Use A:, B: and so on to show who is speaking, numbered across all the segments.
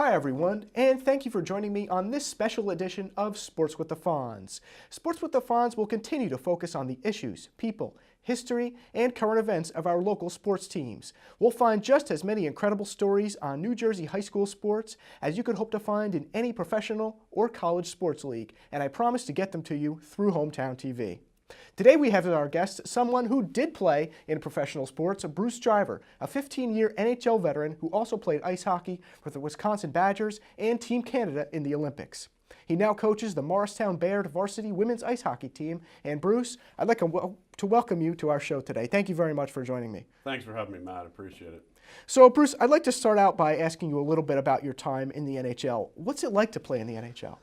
A: Hi everyone, and thank you for joining me on this special edition of Sports with the Fonz. Sports with the Fonz will continue to focus on the issues, people, history, and current events of our local sports teams. We'll find just as many incredible stories on New Jersey high school sports as you could hope to find in any professional or college sports league, and I promise to get them to you through Hometown TV. Today we have as our guest someone who did play in professional sports, Bruce Driver, a 15-year NHL veteran who also played ice hockey for the Wisconsin Badgers and Team Canada in the Olympics. He now coaches the Morristown Varsity women's ice hockey team. And Bruce, I'd like to welcome you to our show today. Thank you very much for joining me.
B: Thanks for having me, Matt. I appreciate it.
A: So Bruce, I'd like to start out by asking you a little bit about your time in the NHL. What's it like to play in the NHL?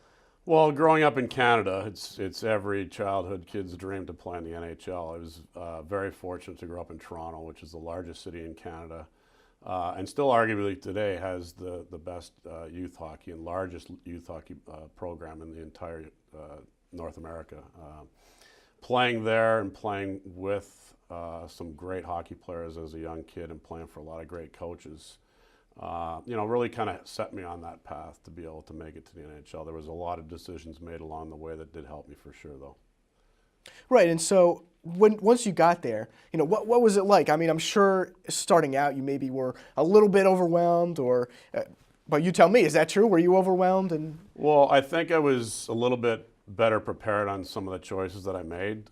B: Well, growing up in Canada, it's every childhood kid's dream to play in the NHL. I was very fortunate to grow up in Toronto, which is the largest city in Canada, and still arguably today has the best youth hockey and largest youth hockey program in the entire North America. Playing there and playing with some great hockey players as a young kid and playing for a lot of great coaches, really kind of set me on that path to be able to make it to the NHL. There was a lot of decisions made along the way that did help me for sure, though.
A: Right, and so once you got there, what was it like? I mean, I'm sure starting out you maybe were a little bit overwhelmed, but you tell me, is that true? Were you overwhelmed?
B: Well, I think I was a little bit better prepared on some of the choices that I made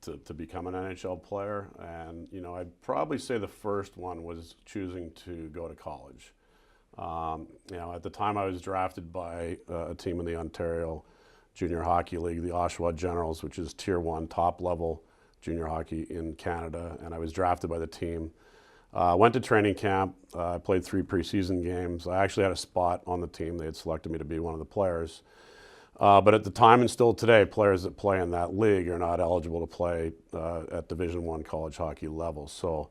B: to become an NHL player, and I'd probably say the first one was choosing to go to college. At the time I was drafted by a team in the Ontario Junior Hockey League, the Oshawa Generals, which is Tier 1 top level junior hockey in Canada, and I was drafted by the team. Went to training camp. I played 3 preseason games. I actually had a spot on the team. They had selected me to be one of the players. But at the time and still today, players that play in that league are not eligible to play at Division I college hockey level. So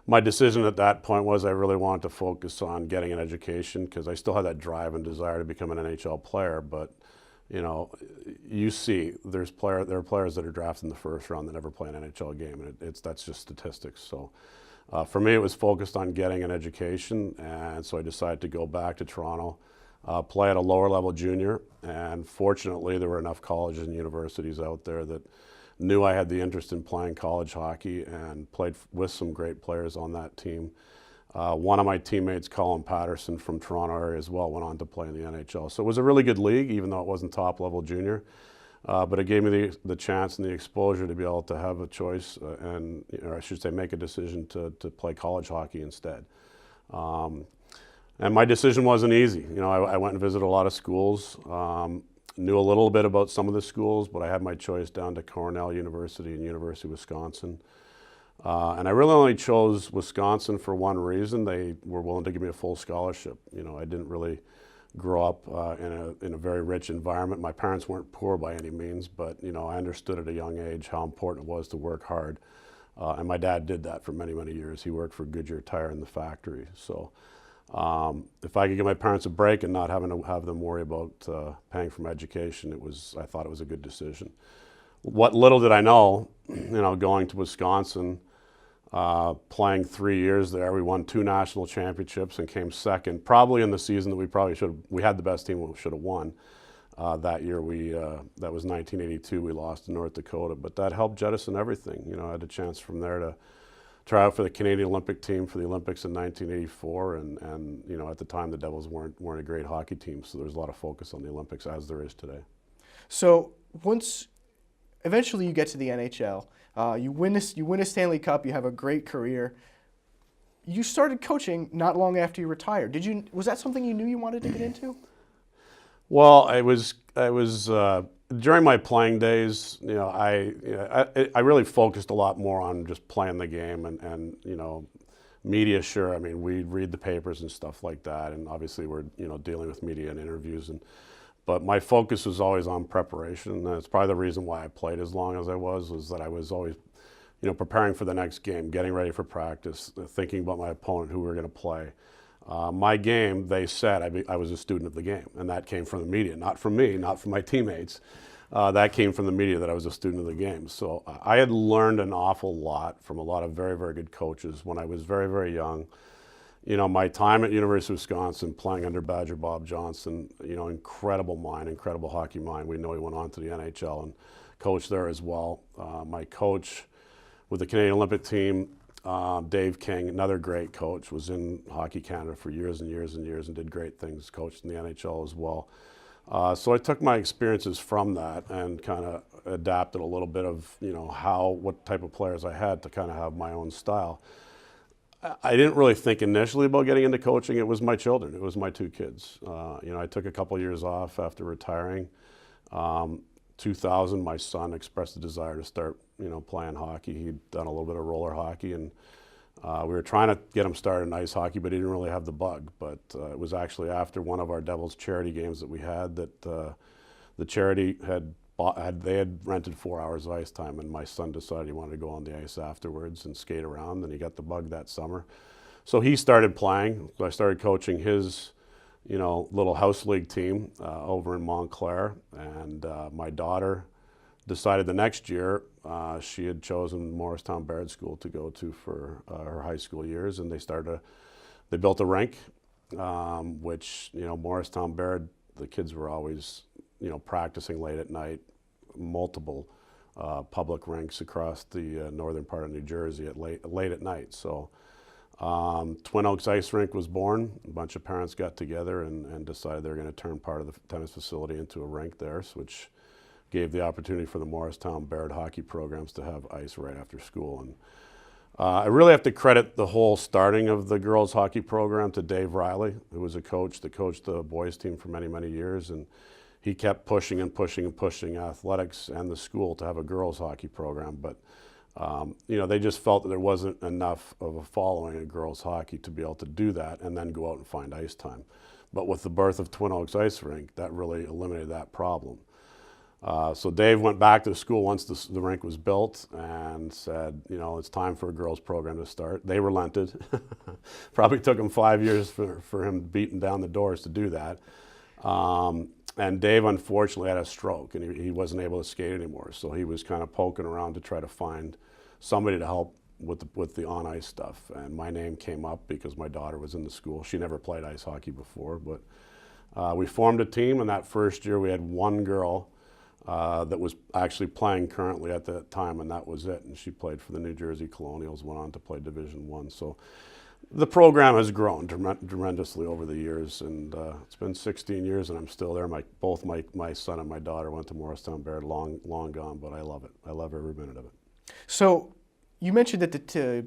B: my decision at that point was I really wanted to focus on getting an education because I still had that drive and desire to become an NHL player. But you see, there are players that are drafted in the first round that never play an NHL game, and that's just statistics. So for me, it was focused on getting an education, and so I decided to go back to Toronto. Play at a lower level junior, and fortunately there were enough colleges and universities out there that knew I had the interest in playing college hockey and played with some great players on that team. One of my teammates, Colin Patterson from Toronto area as well, went on to play in the NHL. So it was a really good league, even though it wasn't top level junior, but it gave me the chance and the exposure to be able to have a choice and I should say make a decision to play college hockey instead. And my decision wasn't easy. I went and visited a lot of schools, knew a little bit about some of the schools, but I had my choice down to Cornell University and University of Wisconsin. And I really only chose Wisconsin for one reason. They were willing to give me a full scholarship. I didn't really grow up in a very rich environment. My parents weren't poor by any means, but I understood at a young age how important it was to work hard. And my dad did that for many, many years. He worked for Goodyear Tire in the factory. So if I could give my parents a break and not having to have them worry about paying for my education, I thought it was a good decision. What little did I know, going to Wisconsin, playing 3 years there, we won 2 national championships and came second, probably in the season that we had the best team we should have won. That year that was 1982, we lost to North Dakota, but that helped jettison everything. I had a chance from there to try out for the Canadian Olympic team for the Olympics in 1984, and at the time the Devils weren't a great hockey team, so there was a lot of focus on the Olympics as there is today.
A: So once eventually you get to the NHL, you win a Stanley Cup, you have a great career. You started coaching not long after you retired. Was that something you knew you wanted to get into?
B: Well, I was during my playing days, I really focused a lot more on just playing the game and media. Sure, I mean, we read the papers and stuff like that, and obviously we're dealing with media and interviews, but my focus was always on preparation. And that's probably the reason why I played as long as I was that I was always preparing for the next game, getting ready for practice, thinking about my opponent, who we were going to play. My game, they said I was a student of the game, and that came from the media, not from me, not from my teammates. That came from the media that I was a student of the game. So I had learned an awful lot from a lot of very, very good coaches when I was very, very young. my time at University of Wisconsin playing under Badger Bob Johnson, incredible mind, incredible hockey mind. We know he went on to the NHL and coached there as well. My coach with the Canadian Olympic team, Dave King, another great coach, was in Hockey Canada for years and years and years and did great things, coached in the NHL as well. So I took my experiences from that and kind of adapted a little bit of, what type of players I had to kind of have my own style. I didn't really think initially about getting into coaching. It was my children. It was my two kids. I took a couple years off after retiring. 2000, my son expressed a desire to start, playing hockey. He'd done a little bit of roller hockey, and we were trying to get him started in ice hockey, but he didn't really have the bug. But it was actually after one of our Devils charity games that we had that the charity had rented 4 hours of ice time, and my son decided he wanted to go on the ice afterwards and skate around, and he got the bug that summer. So he started playing. So I started coaching his, little house league team over in Montclair, and my daughter decided the next year she had chosen Morristown Baird School to go to for her high school years, and they built a rink, which, Morristown Baird, the kids were always practicing late at night, multiple public rinks across the northern part of New Jersey at late at night. So Twin Oaks Ice Rink was born. A bunch of parents got together and decided they were going to turn part of the tennis facility into a rink there, which gave the opportunity for the Morristown Baird hockey programs to have ice right after school. And I really have to credit the whole starting of the girls hockey program to Dave Riley, who was a coach that coached the boys team for many, many years. And he kept pushing and pushing and pushing athletics and the school to have a girls hockey program. But, they just felt that there wasn't enough of a following in girls hockey to be able to do that and then go out and find ice time. But with the birth of Twin Oaks Ice Rink, that really eliminated that problem. So Dave went back to the school once the rink was built and said, it's time for a girls program to start. They relented. Probably took him 5 years for him beating down the doors to do that. And Dave unfortunately had a stroke, and he wasn't able to skate anymore. So he was kind of poking around to try to find somebody to help with the on-ice stuff. And my name came up because my daughter was in the school. She never played ice hockey before, but we formed a team, and that first year we had one girl that was actually playing currently at that time, and that was it. And she played for the New Jersey Colonials, went on to play Division I. So the program has grown tremendously over the years, and it's been 16 years, and I'm still there. Both my son and my daughter went to Morristown Baird, long gone, but I love it. I love every minute of it.
A: So you mentioned that the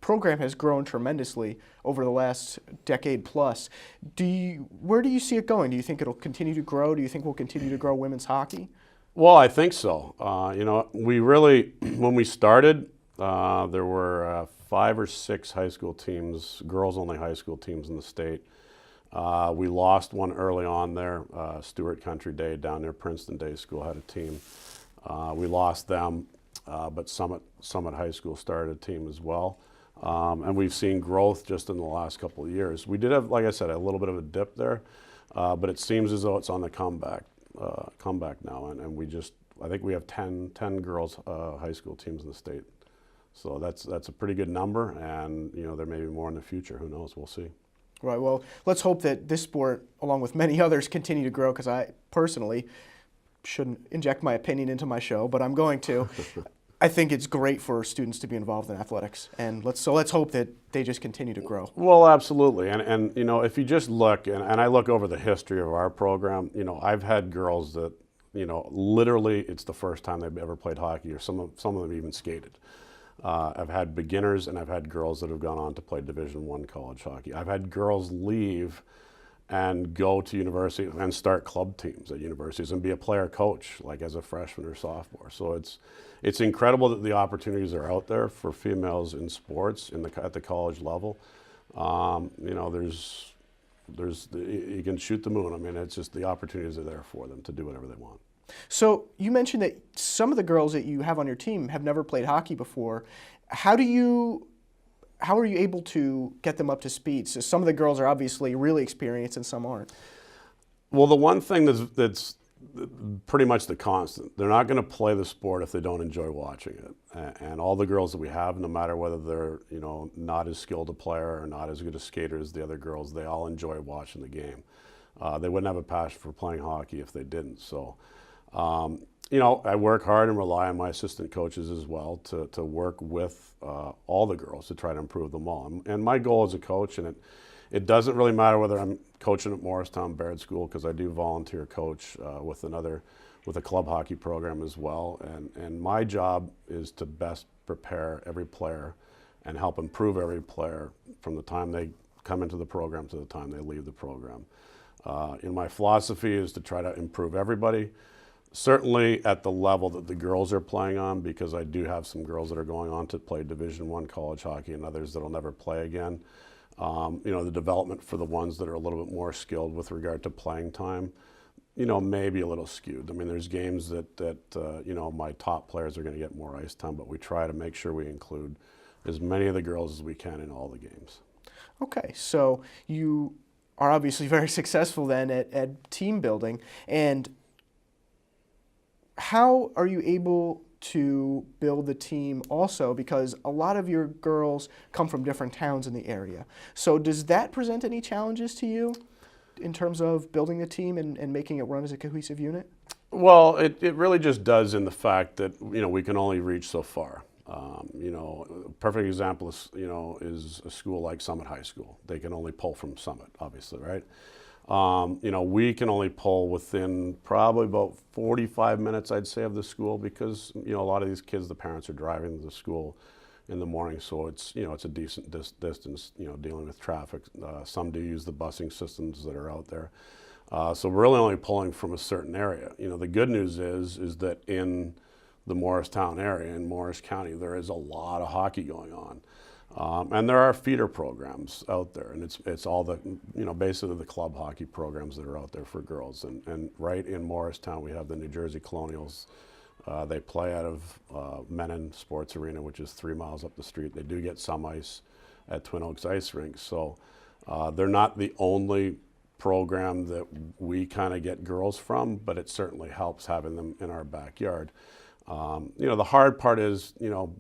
A: program has grown tremendously over the last decade plus. Where do you see it going? Do you think it'll continue to grow? Do you think we'll continue to grow women's hockey?
B: Well, I think so. We really, when we started, there were 5 or 6 high school teams, girls-only high school teams in the state. We lost one early on there. Stewart Country Day down near Princeton Day School had a team. We lost them, but Summit High School started a team as well. And we've seen growth just in the last couple of years. We did have, like I said, a little bit of a dip there, but it seems as though it's on the comeback now. And I think we have 10 girls high school teams in the state. So that's a pretty good number, and there may be more in the future. Who knows? We'll see.
A: Right. Well, let's hope that this sport, along with many others, continue to grow, because I personally shouldn't inject my opinion into my show, but I'm going to. I think it's great for students to be involved in athletics, and let's hope that they just continue to grow.
B: Well, absolutely, and if you just look, and I look over the history of our program, I've had girls that, literally it's the first time they've ever played hockey, or some of them even skated. I've had beginners, and I've had girls that have gone on to play Division I college hockey. I've had girls leave and go to university and start club teams at universities and be a player coach, like as a freshman or sophomore. So it's incredible that the opportunities are out there for females in sports at the college level. You can shoot the moon. I mean, it's just the opportunities are there for them to do whatever they want.
A: So you mentioned that some of the girls that you have on your team have never played hockey before. How are you able to get them up to speed? So some of the girls are obviously really experienced and some aren't.
B: Well, the one thing pretty much the constant. They're not going to play the sport if they don't enjoy watching it. And all the girls that we have, no matter whether they're not as skilled a player or not as good a skater as the other girls, they all enjoy watching the game. They wouldn't have a passion for playing hockey if they didn't. So, I work hard and rely on my assistant coaches as well to work with all the girls to try to improve them all. And my goal as a coach, and it doesn't really matter whether I'm coaching at Morristown Baird School, because I do volunteer coach with a club hockey program as well. And my job is to best prepare every player and help improve every player from the time they come into the program to the time they leave the program. My philosophy is to try to improve everybody, certainly at the level that the girls are playing on, because I do have some girls that are going on to play Division I college hockey and others that will never play again. The development for the ones that are a little bit more skilled with regard to playing time, may be a little skewed. I mean, there's games that my top players are going to get more ice time, but we try to make sure we include as many of the girls as we can in all the games.
A: Okay, so you are obviously very successful then at team building. And how are you able to build the team also, because a lot of your girls come from different towns in the area? So does that present any challenges to you in terms of building the team and making it run as a cohesive unit?
B: Well, it really just does, in the fact that we can only reach so far. A perfect example is a school like Summit High School. They can only pull from Summit, obviously, right? We can only pull within probably about 45 minutes, I'd say, of the school, because a lot of these kids, the parents are driving to the school in the morning, so it's a decent distance, dealing with traffic. Some do use the busing systems that are out there, so we're really only pulling from a certain area. The good news is that in the Morristown area, in Morris County, there is a lot of hockey going on. And there are feeder programs out there, and it's all the, basically the club hockey programs that are out there for girls. And right in Morristown, we have the New Jersey Colonials. They play out of Menon Sports Arena, which is 3 miles up the street. They do get some ice at Twin Oaks Ice Rink. So they're not the only program that we kind of get girls from, but it certainly helps having them in our backyard. The hard part is,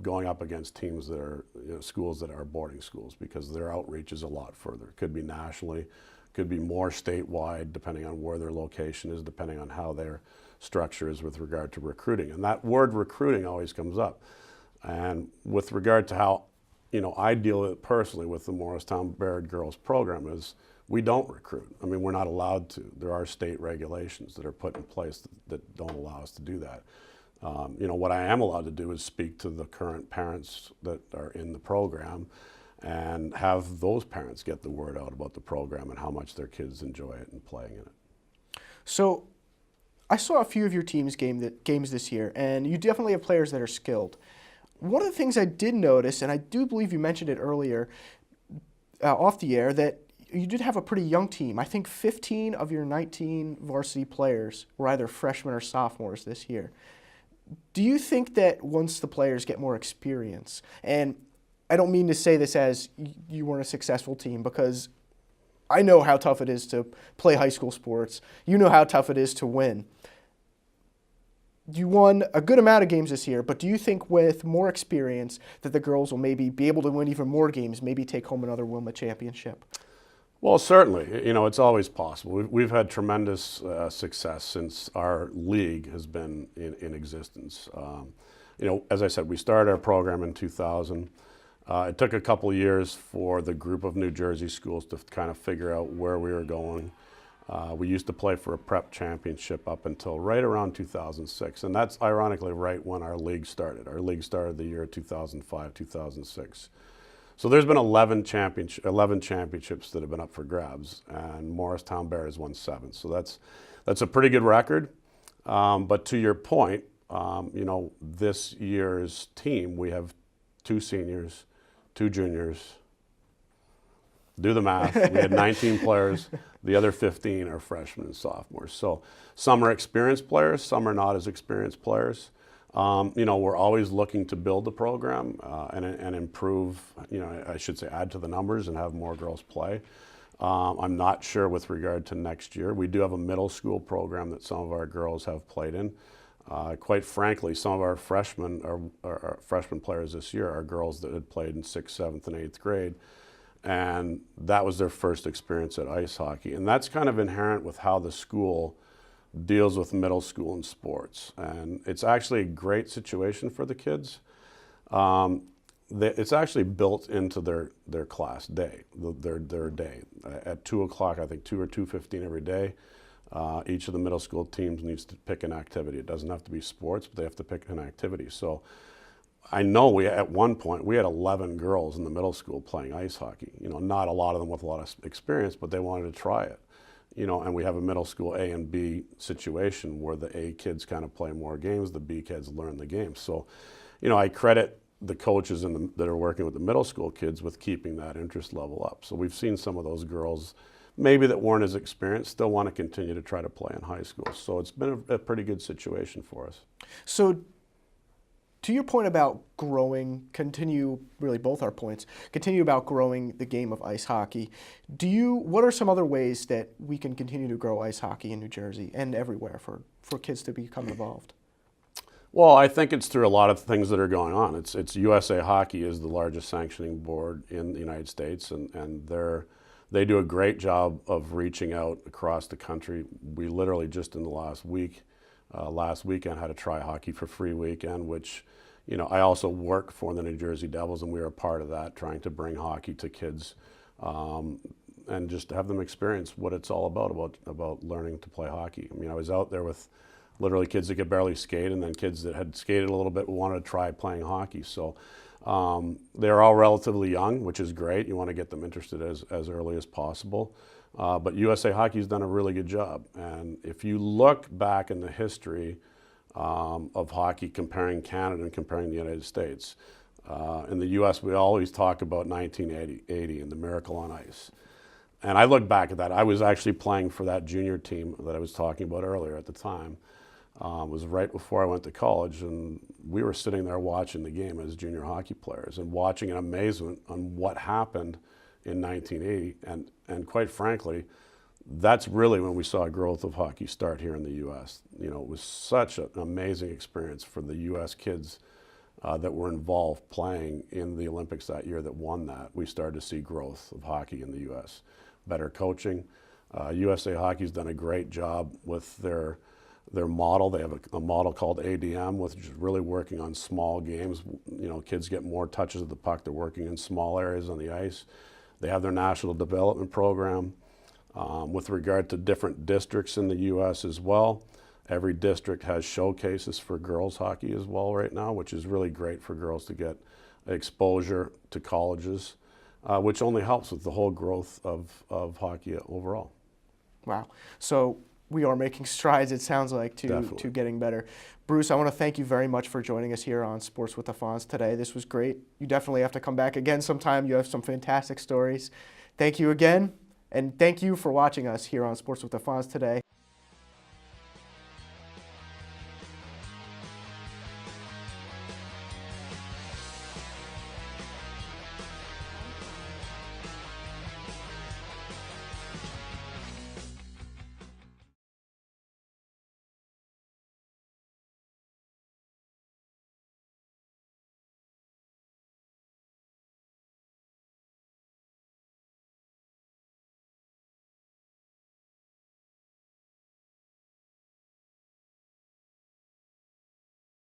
B: going up against teams that are, schools that are boarding schools, because their outreach is a lot further. It could be nationally, could be more statewide, depending on where their location is, depending on how their structure is with regard to recruiting. And that word recruiting always comes up. And with regard to how, I deal with it personally with the Morristown Baird Girls program, is we don't recruit. I mean, we're not allowed to. There are state regulations that are put in place that don't allow us to do that. What I am allowed to do is speak to the current parents that are in the program and have those parents get the word out about the program and how much their kids enjoy it and playing in it.
A: So I saw a few of your team's games this year, and you definitely have players that are skilled. One of the things I did notice, and I do believe you mentioned it earlier off the air, that you did have a pretty young team. I think 15 of your 19 varsity players were either freshmen or sophomores this year. Do you think that once the players get more experience, and I don't mean to say this as you weren't a successful team, because I know how tough it is to play high school sports. You know how tough it is to win. You won a good amount of games this year, but do you think with more experience that the girls will maybe be able to win even more games, maybe take home another Wilma championship?
B: Well, certainly. It's always possible. We've had tremendous success since our league has been in existence. As I said, we started our program in 2000. It took a couple of years for the group of New Jersey schools to kind of figure out where we were going. We used to play for a prep championship up until right around 2006, and that's ironically right when our league started. Our league started the year 2005, 2006. So there's been 11 championships that have been up for grabs, and Morristown Baird has won 7. So that's a pretty good record. But to your point, this year's team, we have 2 seniors, 2 juniors. Do the math. We had 19 players. The other 15 are freshmen and sophomores. So some are experienced players, some are not as experienced players. We're always looking to build the program and improve, I should say add to the numbers and have more girls play. I'm not sure with regard to next year. We do have a middle school program that some of our girls have played in. Quite frankly, some of our freshmen players this year are girls that had played in 6th, 7th, and 8th grade, and that was their first experience at ice hockey. And that's kind of inherent with how the school deals with middle school and sports. And it's actually a great situation for the kids. It's actually built into their class day, their day. At 2 o'clock, I think 2 or 2:15 every day, each of the middle school teams needs to pick an activity. It doesn't have to be sports, but they have to pick an activity. So I know at one point we had 11 girls in the middle school playing ice hockey. You know, not a lot of them with a lot of experience, but they wanted to try it. You know, and we have a middle school A and B situation where the A kids kind of play more games, the B kids learn the games. So, you know, I credit the coaches that are working with the middle school kids with keeping that interest level up. So we've seen some of those girls, maybe that weren't as experienced, still want to continue to try to play in high school. So it's been a pretty good situation for us.
A: So to your point about growing, really both our points, continue about growing the game of ice hockey, what are some other ways that we can continue to grow ice hockey in New Jersey and everywhere for kids to become involved?
B: Well, I think it's through a lot of things that are going on. It's USA Hockey is the largest sanctioning board in the United States, and they do a great job of reaching out across the country. We literally just in the last weekend had a Try Hockey for Free weekend, which, you know, I also work for the New Jersey Devils, and we were a part of that, trying to bring hockey to kids and just have them experience what it's all about learning to play hockey. I mean, I was out there with literally kids that could barely skate, and then kids that had skated a little bit wanted to try playing hockey. So they're all relatively young, which is great. You want to get them interested as early as possible. But USA Hockey's done a really good job. And if you look back in the history of hockey, comparing Canada and comparing the United States, in the U.S. we always talk about 1980 and the Miracle on Ice. And I look back at that. I was actually playing for that junior team that I was talking about earlier at the time. It was right before I went to college, and we were sitting there watching the game as junior hockey players and watching in amazement on what happened in 1980. And quite frankly, that's really when we saw growth of hockey start here in the U.S. You know, it was such an amazing experience for the U.S. kids that were involved playing in the Olympics that year that won that. We started to see growth of hockey in the U.S. Better coaching. USA Hockey's done a great job with their model. They have a model called ADM, which is really working on small games. You know, kids get more touches of the puck. They're working in small areas on the ice. They have their national development program. With regard to different districts in the U.S. as well, every district has showcases for girls hockey as well right now, which is really great for girls to get exposure to colleges, which only helps with the whole growth of hockey overall.
A: Wow. So we are making strides, it sounds like, to getting better. Bruce, I want to thank you very much for joining us here on Sports with the Fonz today. This was great. You definitely have to come back again sometime. You have some fantastic stories. Thank you again, and thank you for watching us here on Sports with the Fonz today.